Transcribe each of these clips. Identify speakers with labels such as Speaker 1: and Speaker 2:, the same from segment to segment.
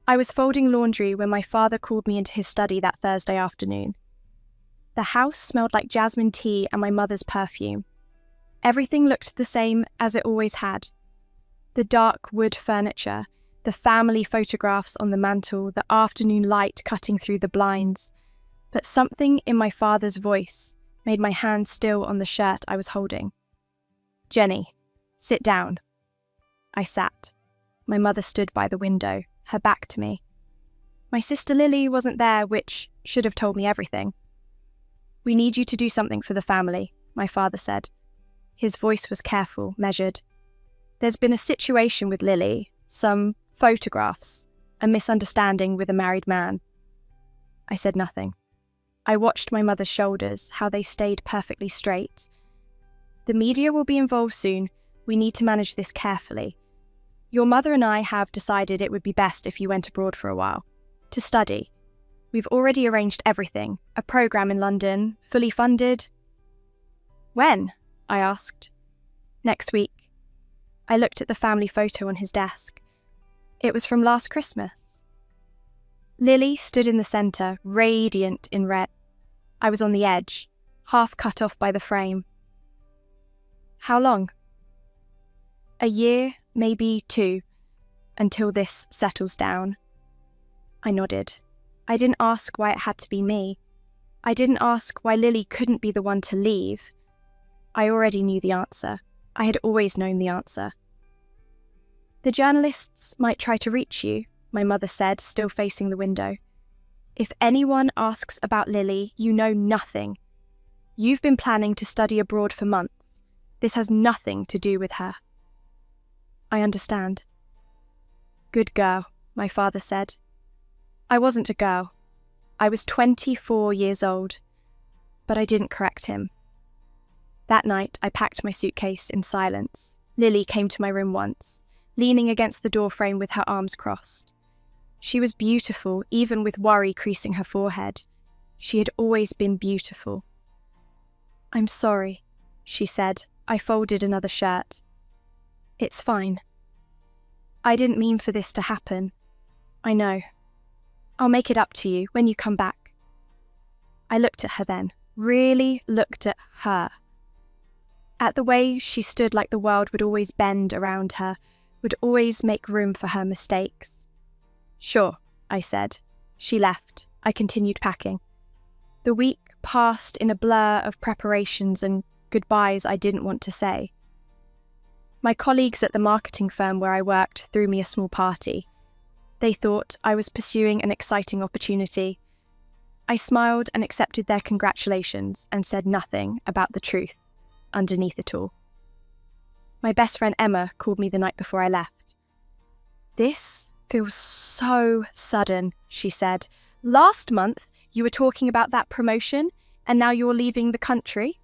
Speaker 1: I was folding laundry when my father called me into his study that Thursday afternoon. The house smelled like jasmine tea and my mother's perfume. Everything looked the same as it always had. The dark wood furniture, the family photographs on the mantel, the afternoon light cutting through the blinds. But something in my father's voice made my hand still on the shirt I was holding. "Jenny, sit down." I sat. My mother stood by the window, her back to me. My sister Lily wasn't there, which should have told me everything. "We need you to do something for the family," my father said. His voice was careful, measured. "There's been a situation with Lily, some photographs, a misunderstanding with a married man." I said nothing. I watched my mother's shoulders, how they stayed perfectly straight. "The media will be involved soon. We need to manage this carefully. Your mother and I have decided it would be best if you went abroad for a while, to study. We've already arranged everything, a program in London, fully funded." "When?" I asked. "Next week." I looked at the family photo on his desk. It was from last Christmas. Lily stood in the centre, radiant in red. I was on the edge, half cut off by the frame. "How long?" "A year, maybe 2, until this settles down." I nodded. I didn't ask why it had to be me. I didn't ask why Lily couldn't be the one to leave. I already knew the answer. I had always known the answer. "The journalists might try to reach you," my mother said, still facing the window. "If anyone asks about Lily, you know nothing. You've been planning to study abroad for months. This has nothing to do with her." "I understand." "Good girl," my father said. I wasn't a girl. I was 24 years old, but I didn't correct him. That night, I packed my suitcase in silence. Lily came to my room once, leaning against the doorframe with her arms crossed. She was beautiful, even with worry creasing her forehead. She had always been beautiful. "I'm sorry," she said. I folded another shirt. "It's fine. I didn't mean for this to happen. I know. I'll make it up to you when you come back." I looked at her then, really looked at her. At the way she stood, like the world would always bend around her, would always make room for her mistakes. "Sure," I said. She left. I continued packing. The week passed in a blur of preparations and goodbyes I didn't want to say. My colleagues at the marketing firm where I worked threw me a small party. They thought I was pursuing an exciting opportunity. I smiled and accepted their congratulations and said nothing about the truth underneath it all. My best friend Emma called me the night before I left. "This feels so sudden," she said. "Last month you were talking about that promotion and now you're leaving the country?"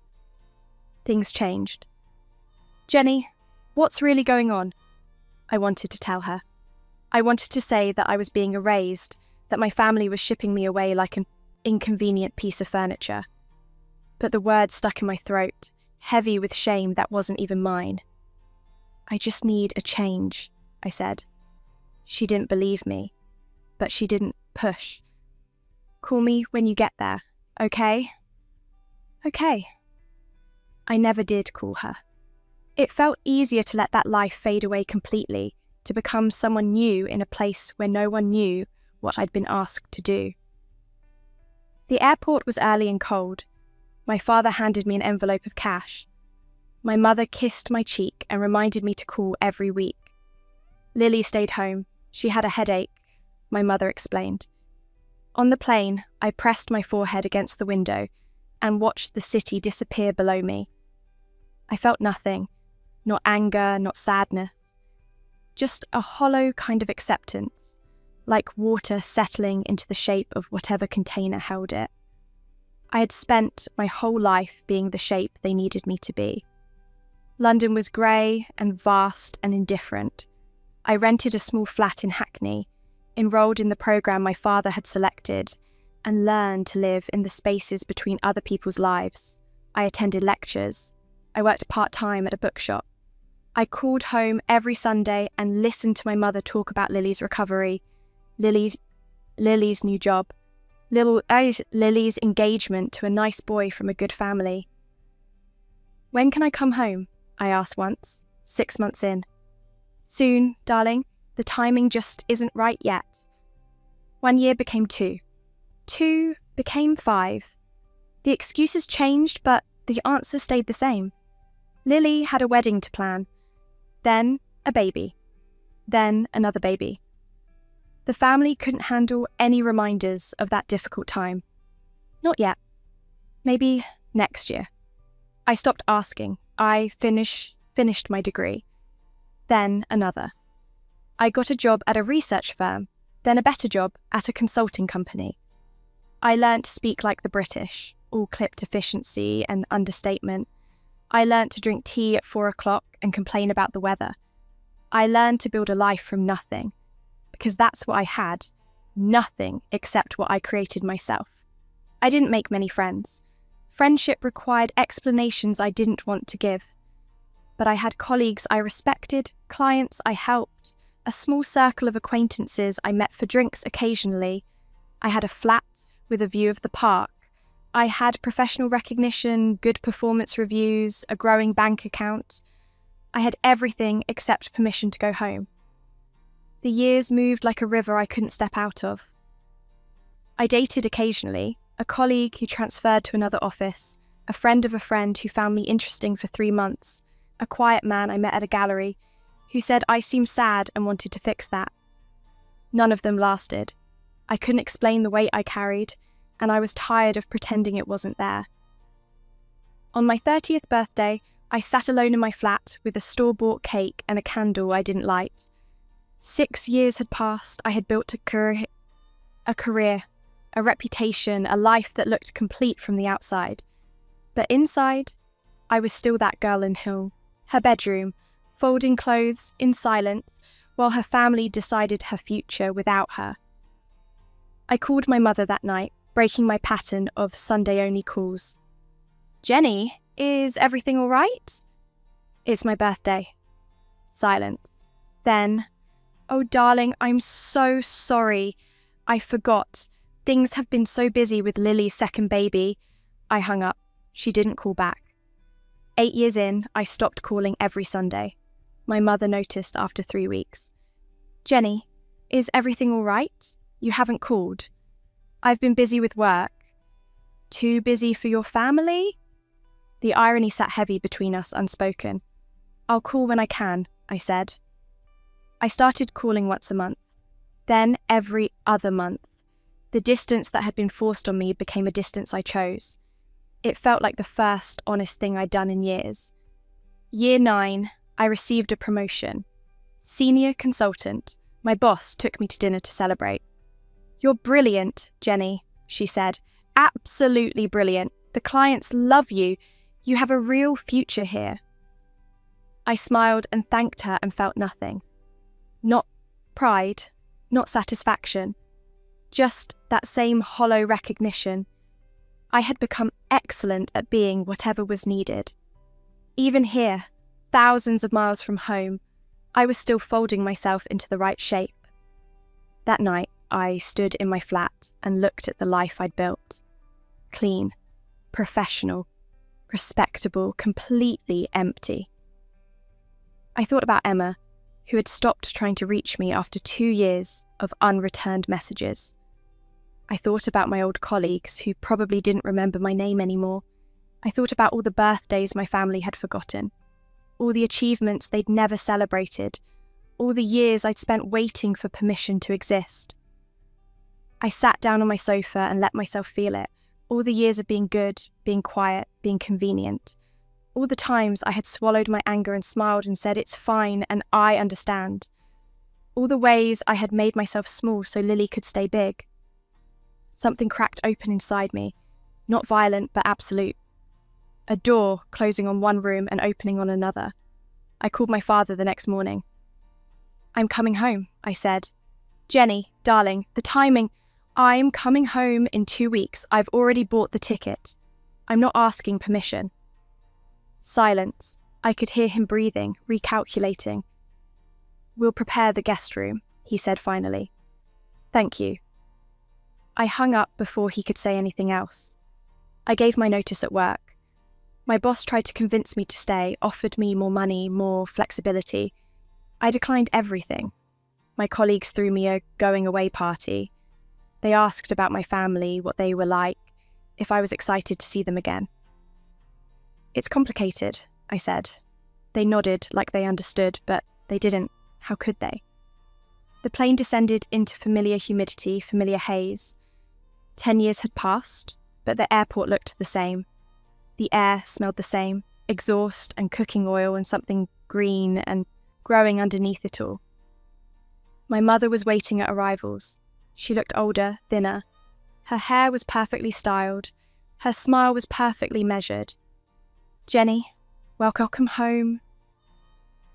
Speaker 1: Things changed. "Jenny, what's really going on?" I wanted to tell her. I wanted to say that I was being erased, that my family was shipping me away like an inconvenient piece of furniture. But the words stuck in my throat, heavy with shame that wasn't even mine. "I just need a change," I said. She didn't believe me, but she didn't push. "Call me when you get there, okay?" "Okay." I never did call her. It felt easier to let that life fade away completely, to become someone new in a place where no one knew what I'd been asked to do. The airport was early and cold. My father handed me an envelope of cash. My mother kissed my cheek and reminded me to call every week. Lily stayed home. She had a headache, my mother explained. On the plane, I pressed my forehead against the window and watched the city disappear below me. I felt nothing, not anger, not sadness. Just a hollow kind of acceptance, like water settling into the shape of whatever container held it. I had spent my whole life being the shape they needed me to be. London was grey and vast and indifferent. I rented a small flat in Hackney, enrolled in the programme my father had selected, and learned to live in the spaces between other people's lives. I attended lectures. I worked part-time at a bookshop. I called home every Sunday and listened to my mother talk about Lily's recovery. Lily's new job, Lily's engagement to a nice boy from a good family. "When can I come home?" I asked once, 6 months in. "Soon, darling. The timing just isn't right yet." 1 year became 2. 2 became 5. The excuses changed, but the answer stayed the same. Lily had a wedding to plan, then a baby, then another baby. The family couldn't handle any reminders of that difficult time. Not yet. Maybe next year. I stopped asking. I finished my degree. Then another. I got a job at a research firm, then a better job at a consulting company. I learnt to speak like the British, all clipped efficiency and understatement. I learnt to drink tea at 4 o'clock and complain about the weather. I learned to build a life from nothing, because that's what I had, nothing except what I created myself. I didn't make many friends. Friendship required explanations I didn't want to give. But I had colleagues I respected, clients I helped, a small circle of acquaintances I met for drinks occasionally. I had a flat with a view of the park. I had professional recognition, good performance reviews, a growing bank account. I had everything except permission to go home. The years moved like a river I couldn't step out of. I dated occasionally, a colleague who transferred to another office, a friend of a friend who found me interesting for 3 months, a quiet man I met at a gallery who said I seemed sad and wanted to fix that. None of them lasted. I couldn't explain the weight I carried, and I was tired of pretending it wasn't there. On my 30th birthday, I sat alone in my flat with a store-bought cake and a candle I didn't light. 6 years had passed. I had built a career, a reputation, a life that looked complete from the outside. But inside, I was still that girl in her bedroom, folding clothes in silence while her family decided her future without her. I called my mother that night, breaking my pattern of Sunday-only calls. "Jenny, is everything all right?" "It's my birthday." Silence. Then, "Oh, darling, I'm so sorry. I forgot. Things have been so busy with Lily's second baby." I hung up. She didn't call back. 8 years in, I stopped calling every Sunday. My mother noticed after 3 weeks. "Jenny, is everything all right? You haven't called." "I've been busy with work." "Too busy for your family?" The irony sat heavy between us, unspoken. "I'll call when I can," I said. I started calling once a month, then every other month. The distance that had been forced on me became a distance I chose. It felt like the first honest thing I'd done in years. Year 9, I received a promotion. Senior consultant. My boss took me to dinner to celebrate. "You're brilliant, Jenny," she said. "Absolutely brilliant. The clients love you. You have a real future here." I smiled and thanked her and felt nothing. Not pride, not satisfaction. Just that same hollow recognition. I had become excellent at being whatever was needed. Even here, thousands of miles from home, I was still folding myself into the right shape. That night, I stood in my flat and looked at the life I'd built. Clean, professional, respectable, completely empty. I thought about Emma, who had stopped trying to reach me after 2 years of unreturned messages. I thought about my old colleagues who probably didn't remember my name anymore. I thought about all the birthdays my family had forgotten, all the achievements they'd never celebrated, all the years I'd spent waiting for permission to exist. I sat down on my sofa and let myself feel it, all the years of being good, being quiet, being convenient. All the times I had swallowed my anger and smiled and said, "It's fine and I understand." All the ways I had made myself small so Lily could stay big. Something cracked open inside me, not violent but absolute. A door closing on one room and opening on another. I called my father the next morning. "I'm coming home," I said. "Jenny, darling, the timing. I'm coming home in 2 weeks. I've already bought the ticket. I'm not asking permission." Silence. I could hear him breathing, recalculating. "We'll prepare the guest room," he said finally. Thank you. I hung up before he could say anything else. I gave my notice at work. My boss tried to convince me to stay, offered me more money, more flexibility. I declined everything. My colleagues threw me a going-away party. They asked about my family, what they were like, if I was excited to see them again. It's complicated, I said. They nodded like they understood, but they didn't. How could they? The plane descended into familiar humidity, familiar haze. 10 years had passed, but the airport looked the same. The air smelled the same, exhaust and cooking oil and something green and growing underneath it all. My mother was waiting at arrivals. She looked older, thinner. Her hair was perfectly styled. Her smile was perfectly measured. "Jenny, welcome home."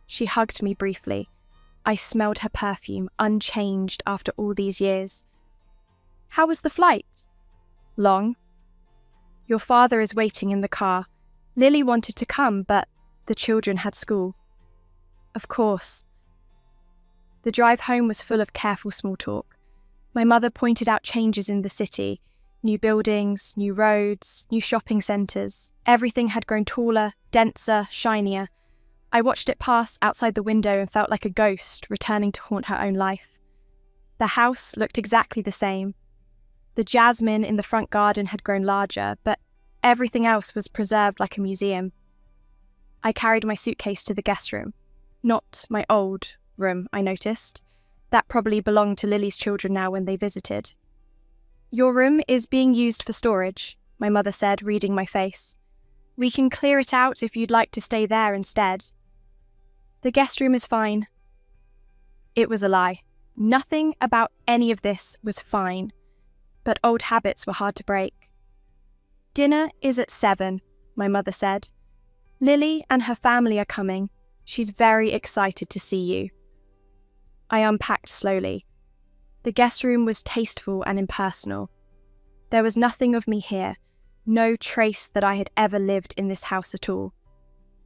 Speaker 1: She hugged me briefly. I smelled her perfume, unchanged after all these years. "How was the flight?" "Long." "Your father is waiting in the car. Lily wanted to come, but the children had school." "Of course." The drive home was full of careful small talk. My mother pointed out changes in the city, new buildings, new roads, new shopping centres. Everything had grown taller, denser, shinier. I watched it pass outside the window and felt like a ghost returning to haunt her own life. The house looked exactly the same. The jasmine in the front garden had grown larger, but everything else was preserved like a museum. I carried my suitcase to the guest room. Not my old room, I noticed. That probably belonged to Lily's children now when they visited. "Your room is being used for storage," my mother said, reading my face. "We can clear it out if you'd like to stay there instead." "The guest room is fine." It was a lie. Nothing about any of this was fine. But old habits were hard to break. "Dinner is at 7, my mother said. "Lily and her family are coming. She's very excited to see you." I unpacked slowly. The guest room was tasteful and impersonal. There was nothing of me here, no trace that I had ever lived in this house at all.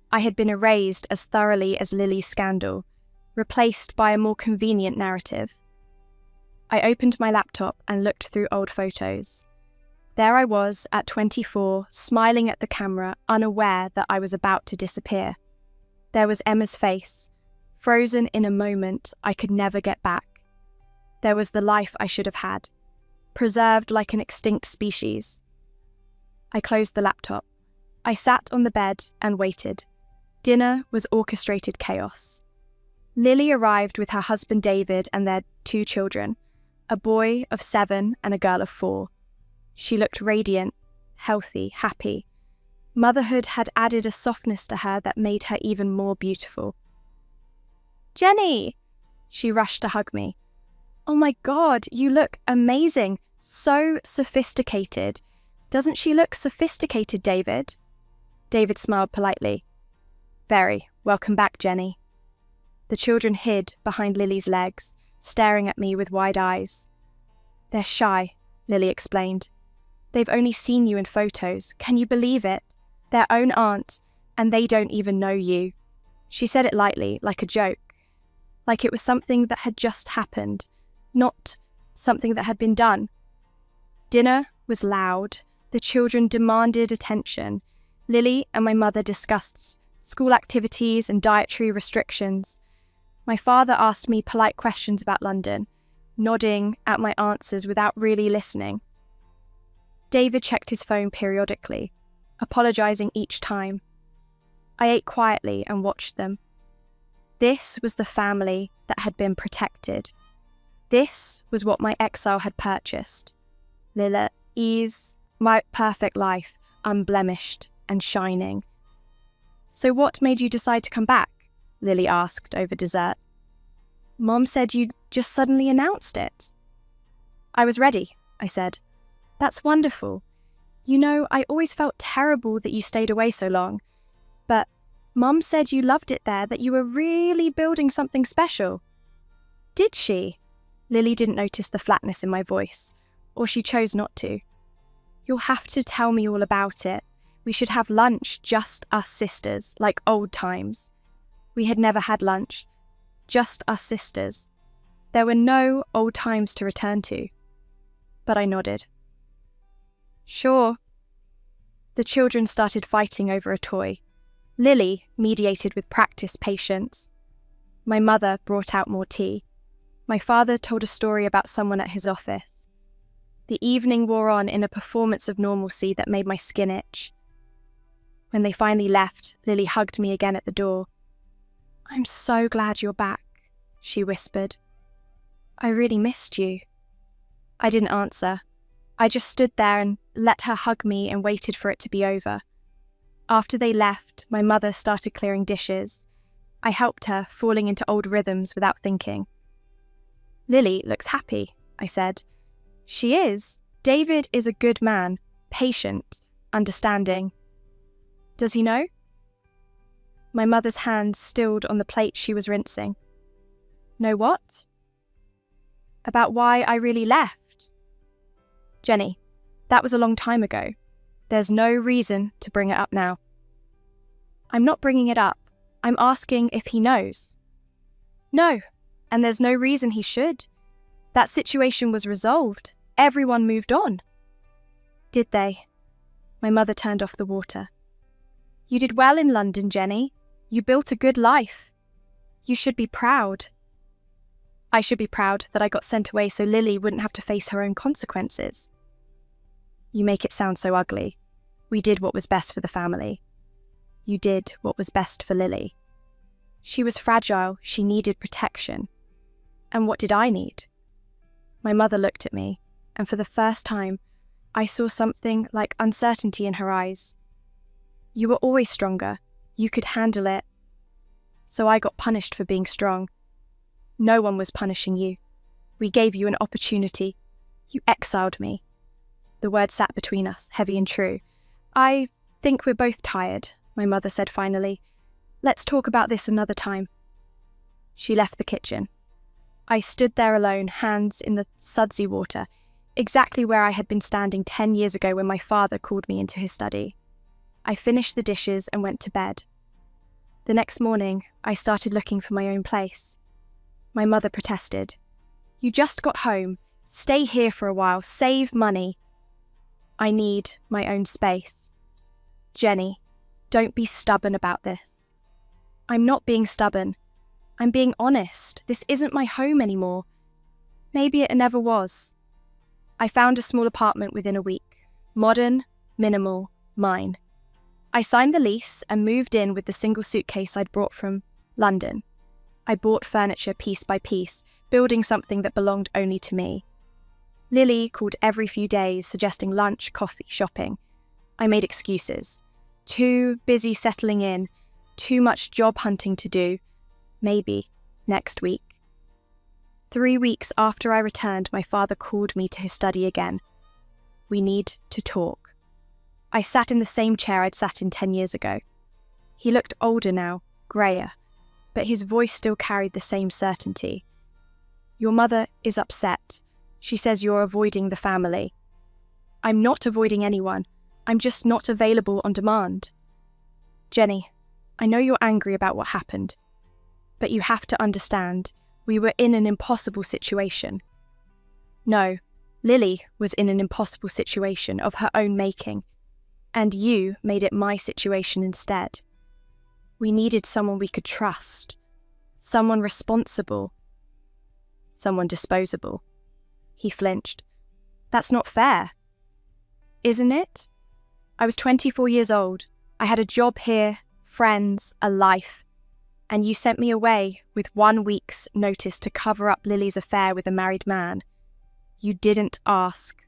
Speaker 1: I had been erased as thoroughly as Lily's scandal, replaced by a more convenient narrative. I opened my laptop and looked through old photos. There I was at 24, smiling at the camera, unaware that I was about to disappear. There was Emma's face, frozen in a moment I could never get back. There was the life I should have had, preserved like an extinct species. I closed the laptop. I sat on the bed and waited. Dinner was orchestrated chaos. Lily arrived with her husband David and their 2 children, a boy of 7 and a girl of 4. She looked radiant, healthy, happy. Motherhood had added a softness to her that made her even more beautiful. "Jenny!" She rushed to hug me. "Oh my God, you look amazing. So sophisticated. Doesn't she look sophisticated, David?" David smiled politely. "Very. Welcome back, Jenny." The children hid behind Lily's legs, staring at me with wide eyes. "They're shy," Lily explained. "They've only seen you in photos. Can you believe it? Their own aunt, and they don't even know you." She said it lightly, like a joke. Like it was something that had just happened, not something that had been done. Dinner was loud. The children demanded attention. Lily and my mother discussed school activities and dietary restrictions. My father asked me polite questions about London, nodding at my answers without really listening. David checked his phone periodically, apologizing each time. I ate quietly and watched them. This was the family that had been protected. This was what my exile had purchased. Lily's, my perfect life, unblemished and shining. "So what made you decide to come back?" Lily asked over dessert. "Mom said you just suddenly announced it." "I was ready," I said. "That's wonderful. You know, I always felt terrible that you stayed away so long. But Mom said you loved it there, that you were really building something special." "Did she?" Lily didn't notice the flatness in my voice, or she chose not to. "You'll have to tell me all about it. We should have lunch, just us sisters, like old times." We had never had lunch, just us sisters. There were no old times to return to. But I nodded. Sure. The children started fighting over a toy. Lily mediated with practiced patience. My mother brought out more tea. My father told a story about someone at his office. The evening wore on in a performance of normalcy that made my skin itch. When they finally left, Lily hugged me again at the door. "I'm so glad you're back," she whispered. "I really missed you." I didn't answer. I just stood there and let her hug me and waited for it to be over. After they left, my mother started clearing dishes. I helped her, falling into old rhythms without thinking. "Lily looks happy," I said. "She is. David is a good man, patient, understanding." "Does he know?" My mother's hand stilled on the plate she was rinsing. "Know what?" "About why I really left." "Jenny, that was a long time ago. There's no reason to bring it up now." "I'm not bringing it up. I'm asking if he knows." "No, and there's no reason he should. That situation was resolved. Everyone moved on." "Did they?" My mother turned off the water. "You did well in London, Jenny. You built a good life. You should be proud." "I should be proud that I got sent away so Lily wouldn't have to face her own consequences." "You make it sound so ugly. We did what was best for the family. You did what was best for Lily. She was fragile, she needed protection. And what did I need?" My mother looked at me, and for the first time, I saw something like uncertainty in her eyes. "You were always stronger. You could handle it. So I got punished for being strong. No one was punishing you. We gave you an opportunity. You exiled me." The word sat between us, heavy and true. "I think we're both tired," my mother said finally. "Let's talk about this another time." She left the kitchen. I stood there alone, hands in the sudsy water, exactly where I had been standing 10 years ago when my father called me into his study. I finished the dishes and went to bed. The next morning, I started looking for my own place. My mother protested. "You just got home. Stay here for a while. Save money." "I need my own space." "Jenny, don't be stubborn about this." "I'm not being stubborn. I'm being honest. This isn't my home anymore. Maybe it never was." I found a small apartment within a week. Modern, minimal, mine. I signed the lease and moved in with the single suitcase I'd brought from London. I bought furniture piece by piece, building something that belonged only to me. Lily called every few days, suggesting lunch, coffee, shopping. I made excuses. Too busy settling in, too much job hunting to do. Maybe next week. 3 weeks after I returned, my father called me to his study again. "We need to talk." I sat in the same chair I'd sat in 10 years ago. He looked older now, greyer, but his voice still carried the same certainty. "Your mother is upset. She says you're avoiding the family." "I'm not avoiding anyone. I'm just not available on demand." "Jenny, I know you're angry about what happened, but you have to understand, we were in an impossible situation." "No, Lily was in an impossible situation of her own making, and you made it my situation instead. We needed someone we could trust, someone responsible, someone disposable." He flinched. "That's not fair." "Isn't it? I was 24 years old. I had a job here, friends, a life. And you sent me away with 1 week's notice to cover up Lily's affair with a married man. You didn't ask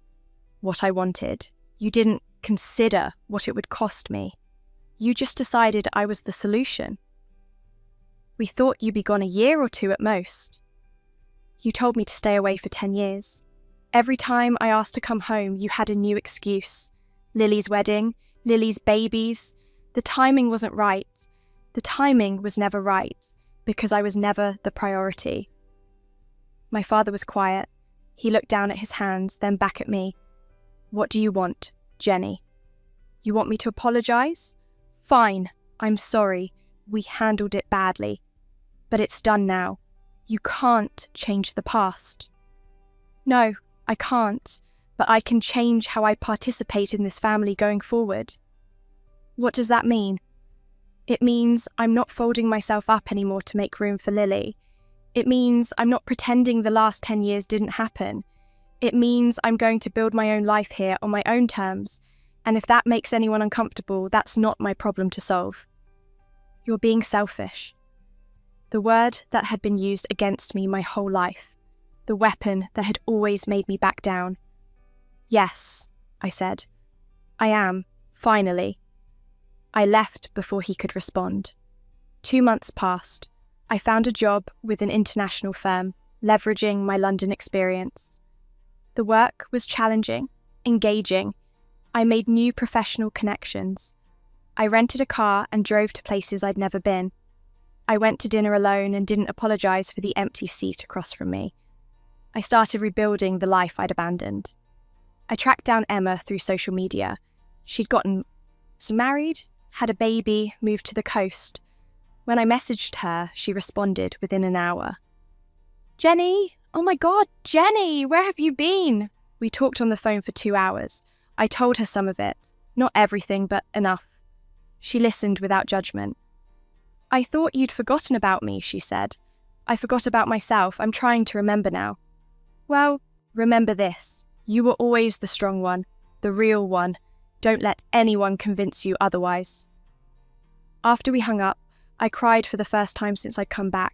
Speaker 1: what I wanted. You didn't consider what it would cost me. You just decided I was the solution. We thought you'd be gone a year or 2 at most. You told me to stay away for 10 years. Every time I asked to come home, you had a new excuse. Lily's wedding, Lily's babies. The timing wasn't right. The timing was never right, because I was never the priority." My father was quiet. He looked down at his hands, then back at me. "What do you want, Jenny? You want me to apologize? Fine, I'm sorry. We handled it badly. But it's done now. You can't change the past. No, I can't, but I can change how I participate in this family going forward. What does that mean? It means I'm not folding myself up anymore to make room for Lily. It means I'm not pretending the last 10 years didn't happen. It means I'm going to build my own life here on my own terms, and if that makes anyone uncomfortable, that's not my problem to solve. You're being selfish. The word that had been used against me my whole life. The weapon that had always made me back down. Yes, I said. I am, finally. I left before he could respond. 2 months passed. I found a job with an international firm, leveraging my London experience. The work was challenging, engaging. I made new professional connections. I rented a car and drove to places I'd never been. I went to dinner alone and didn't apologise for the empty seat across from me. I started rebuilding the life I'd abandoned. I tracked down Emma through social media. She'd gotten married, had a baby, moved to the coast. When I messaged her, she responded within an hour. Jenny! Oh my God, Jenny! Where have you been? We talked on the phone for 2 hours. I told her some of it. Not everything, but enough. She listened without judgment. I thought you'd forgotten about me, she said. I forgot about myself. I'm trying to remember now. Well, remember this. You were always the strong one, the real one. Don't let anyone convince you otherwise. After we hung up, I cried for the first time since I'd come back.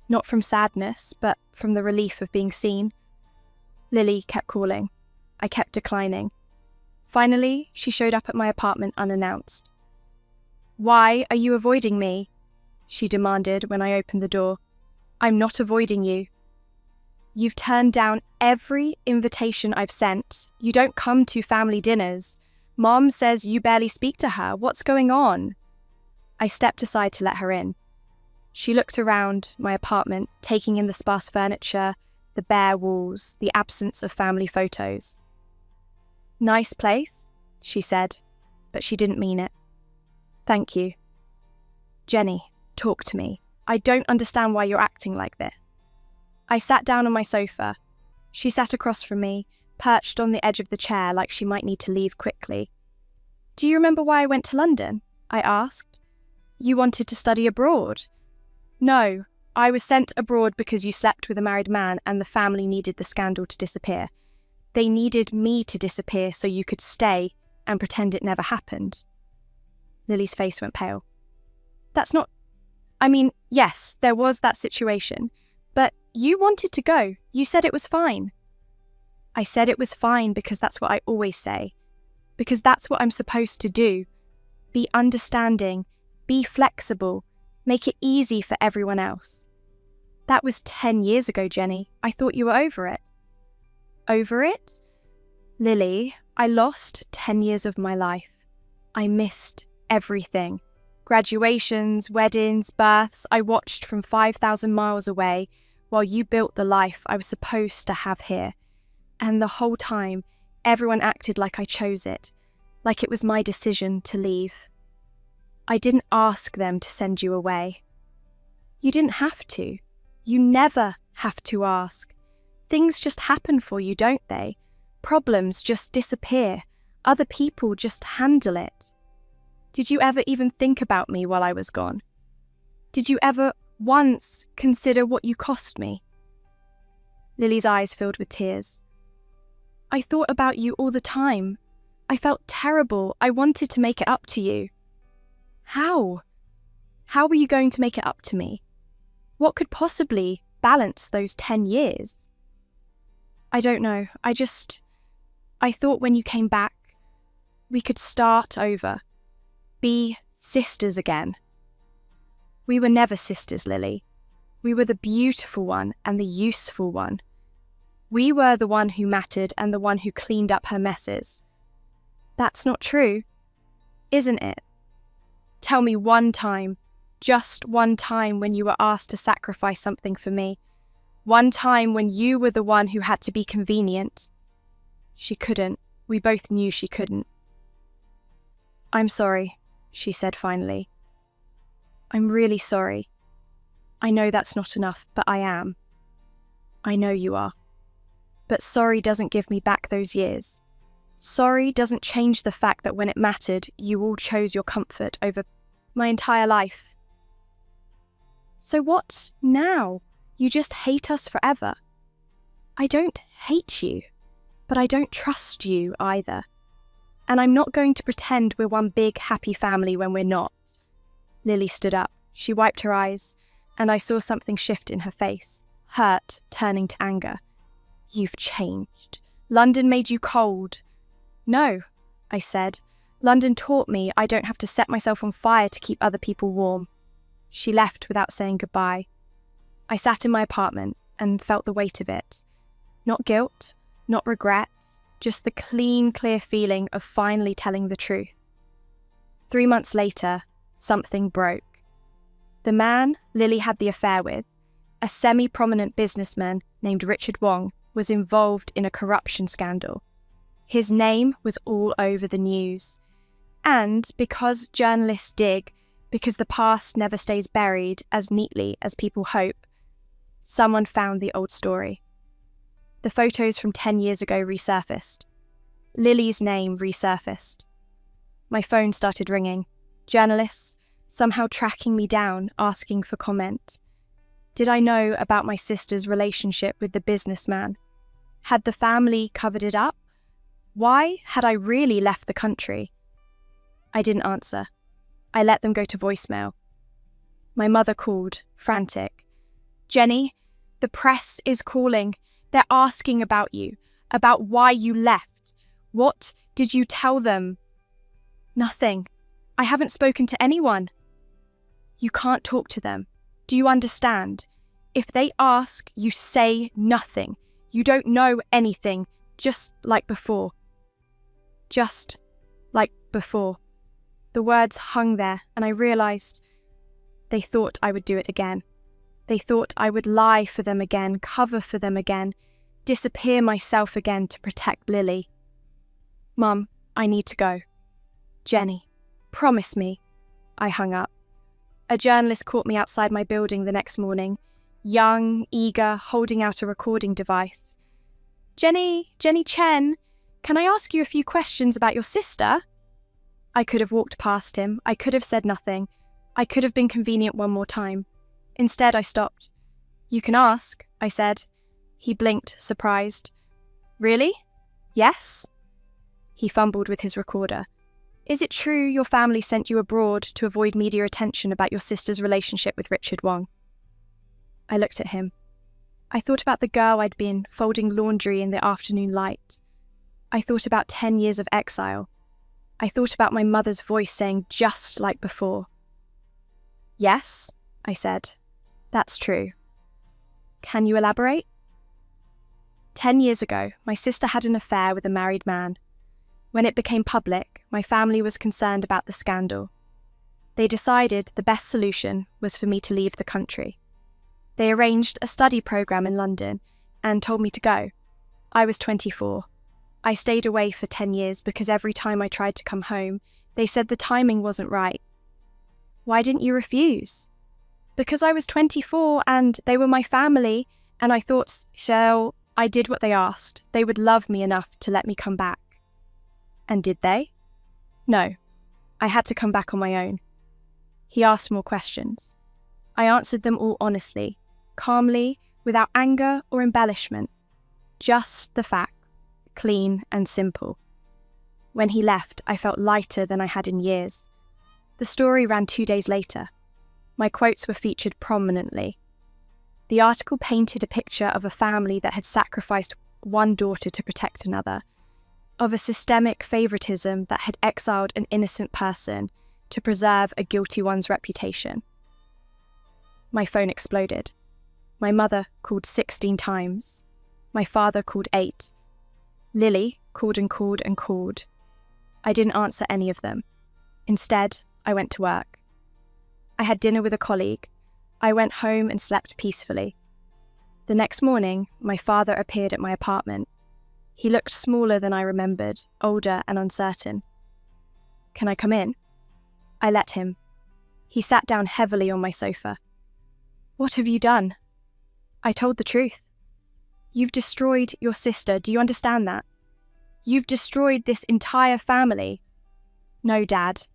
Speaker 1: Not from sadness, but from the relief of being seen. Lily kept calling. I kept declining. Finally, she showed up at my apartment unannounced. Why are you avoiding me? She demanded when I opened the door. I'm not avoiding you. You've turned down every invitation I've sent. You don't come to family dinners. Mom says you barely speak to her. What's going on? I stepped aside to let her in. She looked around my apartment, taking in the sparse furniture, the bare walls, the absence of family photos. Nice place, she said, but she didn't mean it. Thank you. Jenny, talk to me. I don't understand why you're acting like this. I sat down on my sofa. She sat across from me, perched on the edge of the chair like she might need to leave quickly. Do you remember why I went to London? I asked. You wanted to study abroad. No, I was sent abroad because you slept with a married man and the family needed the scandal to disappear. They needed me to disappear so you could stay and pretend it never happened. Lily's face went pale. That's not... yes, there was that situation. But you wanted to go. You said it was fine. I said it was fine because that's what I always say. Because that's what I'm supposed to do. Be understanding. Be flexible. Make it easy for everyone else. That was 10 years ago, Jenny. I thought you were over it. Over it? Lily, I lost 10 years of my life. I missed everything. Graduations, weddings, births, I watched from 5,000 miles away while you built the life I was supposed to have here. And the whole time, everyone acted like I chose it, like it was my decision to leave. I didn't ask them to send you away. You didn't have to. You never have to ask. Things just happen for you, don't they? Problems just disappear. Other people just handle it. Did you ever even think about me while I was gone? Did you ever once consider what you cost me? Lily's eyes filled with tears. I thought about you all the time. I felt terrible. I wanted to make it up to you. How? How were you going to make it up to me? What could possibly balance those 10 years? I don't know. I thought when you came back, we could start over. Be sisters again. We were never sisters, Lily. We were the beautiful one and the useful one. We were the one who mattered and the one who cleaned up her messes. That's not true, isn't it? Tell me one time, just one time when you were asked to sacrifice something for me. One time when you were the one who had to be convenient. She couldn't. We both knew she couldn't. I'm sorry, she said finally. I'm really sorry. I know that's not enough, but I am. I know you are. But sorry doesn't give me back those years. Sorry doesn't change the fact that when it mattered, you all chose your comfort over my entire life. So what now? You just hate us forever. I don't hate you, but I don't trust you either. And I'm not going to pretend we're one big happy family when we're not. Lily stood up. She wiped her eyes, and I saw something shift in her face, hurt turning to anger. You've changed. London made you cold. No, I said. London taught me I don't have to set myself on fire to keep other people warm. She left without saying goodbye. I sat in my apartment and felt the weight of it. Not guilt, not regret, just the clean, clear feeling of finally telling the truth. 3 months later, something broke. The man Lily had the affair with, a semi-prominent businessman named Richard Wong, was involved in a corruption scandal. His name was all over the news. And because journalists dig, because the past never stays buried as neatly as people hope, someone found the old story. The photos from 10 years ago resurfaced. Lily's name resurfaced. My phone started ringing. Journalists, somehow tracking me down, asking for comment. Did I know about my sister's relationship with the businessman? Had the family covered it up? Why had I really left the country? I didn't answer. I let them go to voicemail. My mother called, frantic. Jenny, the press is calling. They're asking about you, about why you left. What did you tell them? Nothing. I haven't spoken to anyone. You can't talk to them. Do you understand? If they ask, you say nothing. You don't know anything, just like before. Just like before. The words hung there, and I realised they thought I would do it again. They thought I would lie for them again, cover for them again, disappear myself again to protect Lily. Mum, I need to go. Jenny, promise me. I hung up. A journalist caught me outside my building the next morning, young, eager, holding out a recording device. Jenny Chen, can I ask you a few questions about your sister? I could have walked past him. I could have said nothing. I could have been convenient one more time. Instead, I stopped. You can ask, I said. He blinked, surprised. Really? Yes? He fumbled with his recorder. Is it true your family sent you abroad to avoid media attention about your sister's relationship with Richard Wong? I looked at him. I thought about the girl I'd been, folding laundry in the afternoon light. I thought about 10 years of exile. I thought about my mother's voice saying just like before. Yes, I said. That's true. Can you elaborate? 10 years ago, my sister had an affair with a married man. When it became public, my family was concerned about the scandal. They decided the best solution was for me to leave the country. They arranged a study program in London and told me to go. I was 24. I stayed away for 10 years because every time I tried to come home, they said the timing wasn't right. Why didn't you refuse? Because I was 24 and they were my family, and I thought, so I did what they asked. They would love me enough to let me come back. And did they? No. I had to come back on my own. He asked more questions. I answered them all honestly, calmly, without anger or embellishment. Just the facts, clean and simple. When he left, I felt lighter than I had in years. The story ran 2 days later. My quotes were featured prominently. The article painted a picture of a family that had sacrificed one daughter to protect another, of a systemic favoritism that had exiled an innocent person to preserve a guilty one's reputation. My phone exploded. My mother called 16 times. My father called 8. Lily called and called and called. I didn't answer any of them. Instead, I went to work. I had dinner with a colleague. I went home and slept peacefully. The next morning, my father appeared at my apartment. He looked smaller than I remembered, older and uncertain. Can I come in? I let him. He sat down heavily on my sofa. What have you done? I told the truth. You've destroyed your sister, do you understand that? You've destroyed this entire family. No, Dad.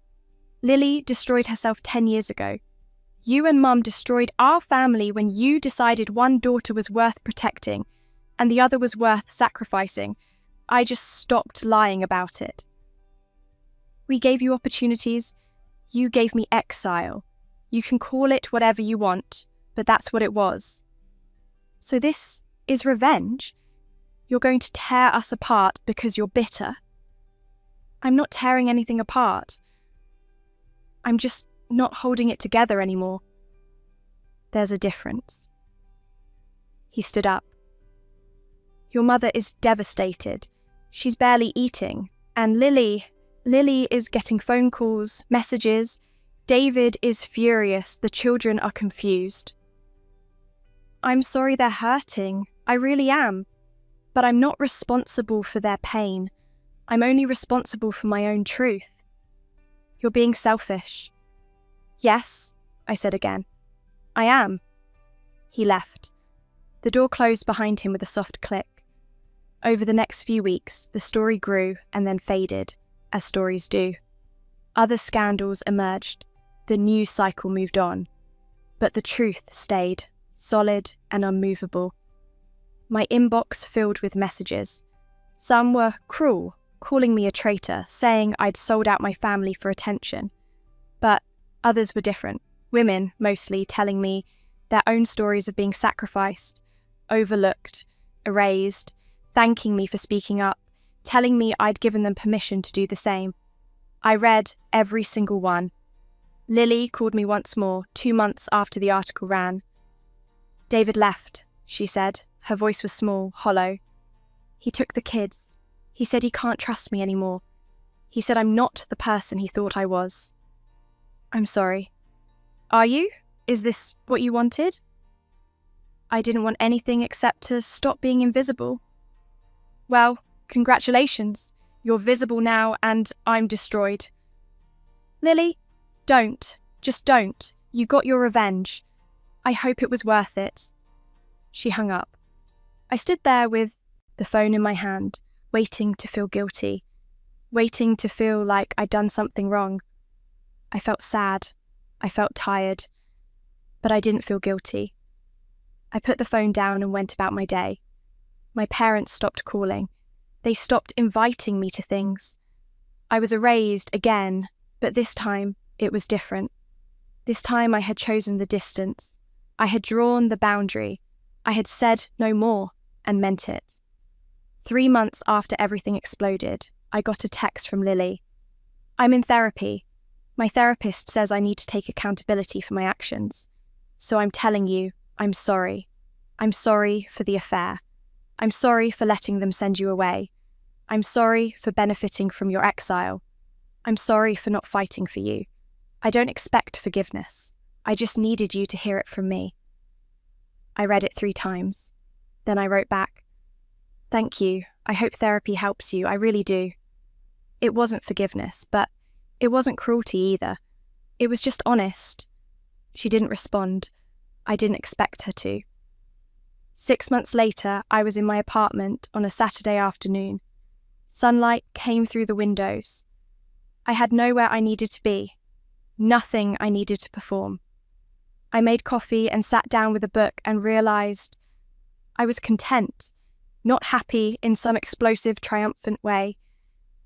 Speaker 1: Lily destroyed herself 10 years ago. You and Mum destroyed our family when you decided one daughter was worth protecting and the other was worth sacrificing. I just stopped lying about it. We gave you opportunities. You gave me exile. You can call it whatever you want, but that's what it was. So this is revenge? You're going to tear us apart because you're bitter? I'm not tearing anything apart. I'm just not holding it together anymore. There's a difference. He stood up. Your mother is devastated. She's barely eating. And Lily is getting phone calls, messages. David is furious. The children are confused. I'm sorry they're hurting. I really am. But I'm not responsible for their pain. I'm only responsible for my own truth. You're being selfish. Yes, I said again. I am. He left. The door closed behind him with a soft click. Over the next few weeks, the story grew and then faded, as stories do. Other scandals emerged. The news cycle moved on. But the truth stayed, solid and unmovable. My inbox filled with messages. Some were cruel, calling me a traitor, saying I'd sold out my family for attention. But others were different. Women, mostly, telling me their own stories of being sacrificed, overlooked, erased, thanking me for speaking up, telling me I'd given them permission to do the same. I read every single one. Lily called me once more, 2 months after the article ran. David left, she said. Her voice was small, hollow. He took the kids. He said he can't trust me anymore. He said I'm not the person he thought I was. I'm sorry. Are you? Is this what you wanted? I didn't want anything except to stop being invisible. Well, congratulations. You're visible now and I'm destroyed. Lily, don't. Just don't. You got your revenge. I hope it was worth it. She hung up. I stood there with the phone in my hand, waiting to feel guilty, waiting to feel like I'd done something wrong. I felt sad. I felt tired. But I didn't feel guilty. I put the phone down and went about my day. My parents stopped calling. They stopped inviting me to things. I was erased again, but this time it was different. This time I had chosen the distance. I had drawn the boundary. I had said no more and meant it. 3 months after everything exploded, I got a text from Lily. I'm in therapy. My therapist says I need to take accountability for my actions. So I'm telling you, I'm sorry. I'm sorry for the affair. I'm sorry for letting them send you away. I'm sorry for benefiting from your exile. I'm sorry for not fighting for you. I don't expect forgiveness. I just needed you to hear it from me. I read it 3 times. Then I wrote back, thank you. I hope therapy helps you. I really do. It wasn't forgiveness, but it wasn't cruelty either. It was just honest. She didn't respond. I didn't expect her to. 6 months later, I was in my apartment on a Saturday afternoon. Sunlight came through the windows. I had nowhere I needed to be. Nothing I needed to perform. I made coffee and sat down with a book and realised I was content, not happy in some explosive, triumphant way,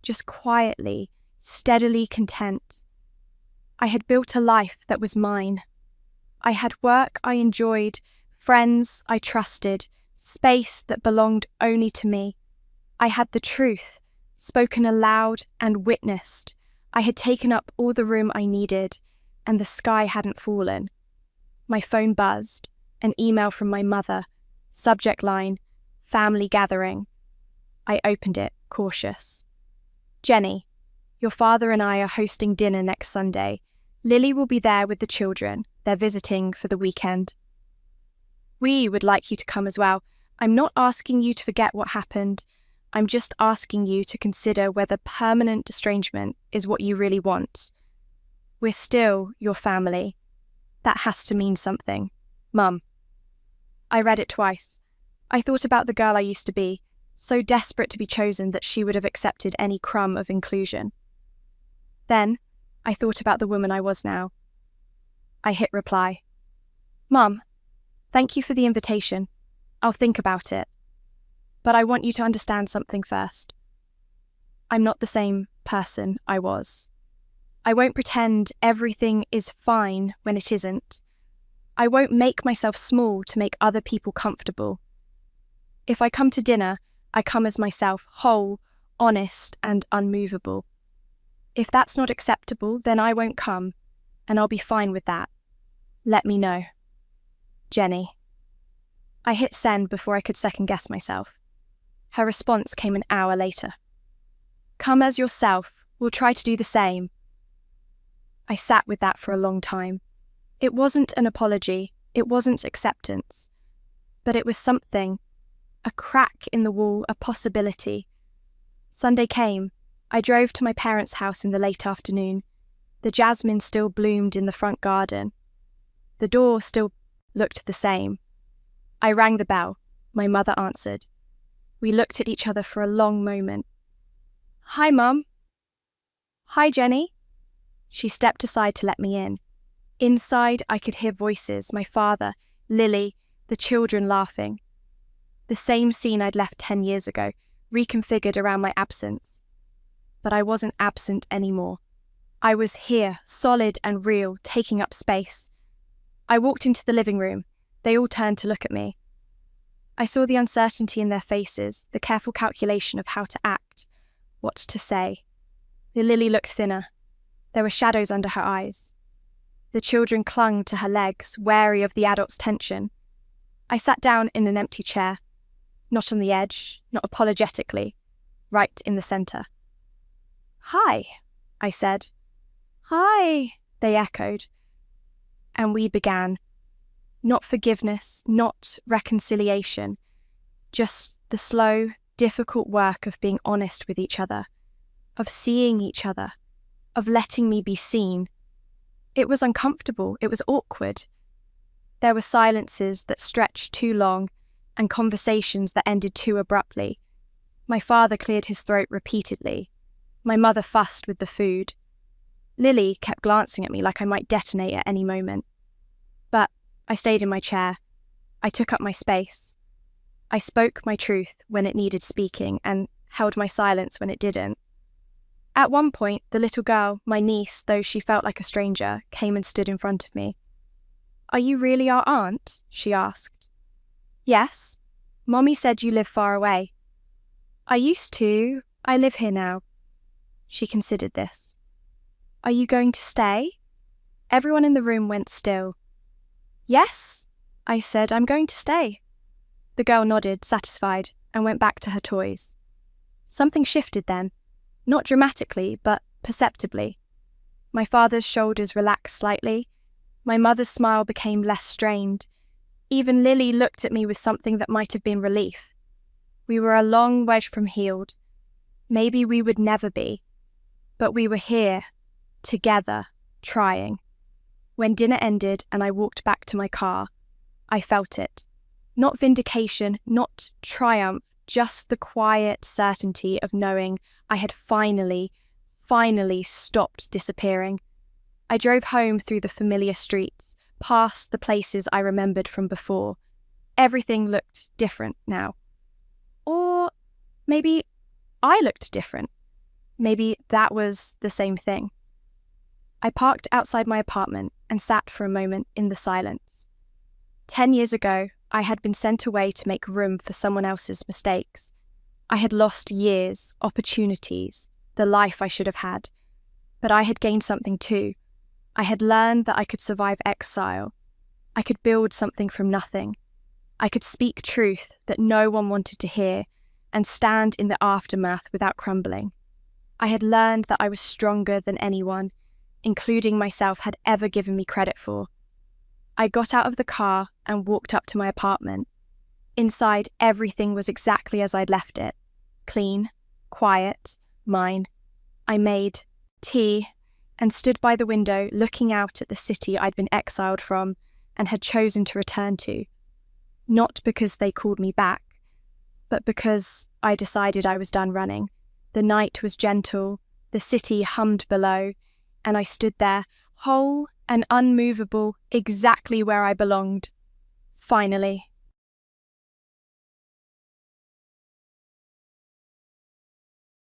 Speaker 1: just quietly, steadily content. I had built a life that was mine. I had work I enjoyed, friends I trusted, space that belonged only to me. I had the truth, spoken aloud and witnessed. I had taken up all the room I needed, and the sky hadn't fallen. My phone buzzed, an email from my mother, subject line, family gathering. I opened it, cautious. Jenny, your father and I are hosting dinner next Sunday. Lily will be there with the children. They're visiting for the weekend. We would like you to come as well. I'm not asking you to forget what happened. I'm just asking you to consider whether permanent estrangement is what you really want. We're still your family. That has to mean something. Mum. I read it twice. I thought about the girl I used to be, so desperate to be chosen that she would have accepted any crumb of inclusion. Then, I thought about the woman I was now. I hit reply. Mum, thank you for the invitation. I'll think about it. But I want you to understand something first. I'm not the same person I was. I won't pretend everything is fine when it isn't. I won't make myself small to make other people comfortable. If I come to dinner, I come as myself, whole, honest, and unmovable. If that's not acceptable, then I won't come, and I'll be fine with that. Let me know. Jenny. I hit send before I could second-guess myself. Her response came an hour later. Come as yourself. We'll try to do the same. I sat with that for a long time. It wasn't an apology. It wasn't acceptance. But it was something. A crack in the wall, a possibility. Sunday came. I drove to my parents' house in the late afternoon. The jasmine still bloomed in the front garden. The door still looked the same. I rang the bell. My mother answered. We looked at each other for a long moment. Hi, Mum. Hi, Jenny. She stepped aside to let me in. Inside, I could hear voices, my father, Lily, the children laughing. The same scene I'd left 10 years ago, reconfigured around my absence. But I wasn't absent anymore. I was here, solid and real, taking up space. I walked into the living room. They all turned to look at me. I saw the uncertainty in their faces, the careful calculation of how to act, what to say. The Lily looked thinner. There were shadows under her eyes. The children clung to her legs, wary of the adult's tension. I sat down in an empty chair, not on the edge, not apologetically, right in the centre. Hi, I said. Hi, they echoed. And we began. Not forgiveness, not reconciliation, just the slow, difficult work of being honest with each other, of seeing each other, of letting me be seen. It was uncomfortable, it was awkward. There were silences that stretched too long and conversations that ended too abruptly. My father cleared his throat repeatedly. My mother fussed with the food. Lily kept glancing at me like I might detonate at any moment. But I stayed in my chair. I took up my space. I spoke my truth when it needed speaking and held my silence when it didn't. At one point, the little girl, my niece, though she felt like a stranger, came and stood in front of me. Are you really our aunt? She asked. Yes. Mommy said you live far away. I used to. I live here now. She considered this. Are you going to stay? Everyone in the room went still. Yes, I said, I'm going to stay. The girl nodded, satisfied, and went back to her toys. Something shifted then, not dramatically, but perceptibly. My father's shoulders relaxed slightly. My mother's smile became less strained. Even Lily looked at me with something that might have been relief. We were a long wedge from healed. Maybe we would never be. But we were here, together, trying. When dinner ended and I walked back to my car, I felt it. Not vindication, not triumph, just the quiet certainty of knowing I had finally stopped disappearing. I drove home through the familiar streets, past the places I remembered from before. Everything looked different now. Or maybe I looked different. Maybe that was the same thing. I parked outside my apartment and sat for a moment in the silence. 10 years ago, I had been sent away to make room for someone else's mistakes. I had lost years, opportunities, the life I should have had. But I had gained something too. I had learned that I could survive exile. I could build something from nothing. I could speak truth that no one wanted to hear and stand in the aftermath without crumbling. I had learned that I was stronger than anyone, including myself, had ever given me credit for. I got out of the car and walked up to my apartment. Inside, everything was exactly as I'd left it. Clean, quiet, mine. I made tea and stood by the window looking out at the city I'd been exiled from and had chosen to return to, not because they called me back, but because I decided I was done running. The night was gentle, the city hummed below, and I stood there, whole and unmovable, exactly where I belonged. Finally,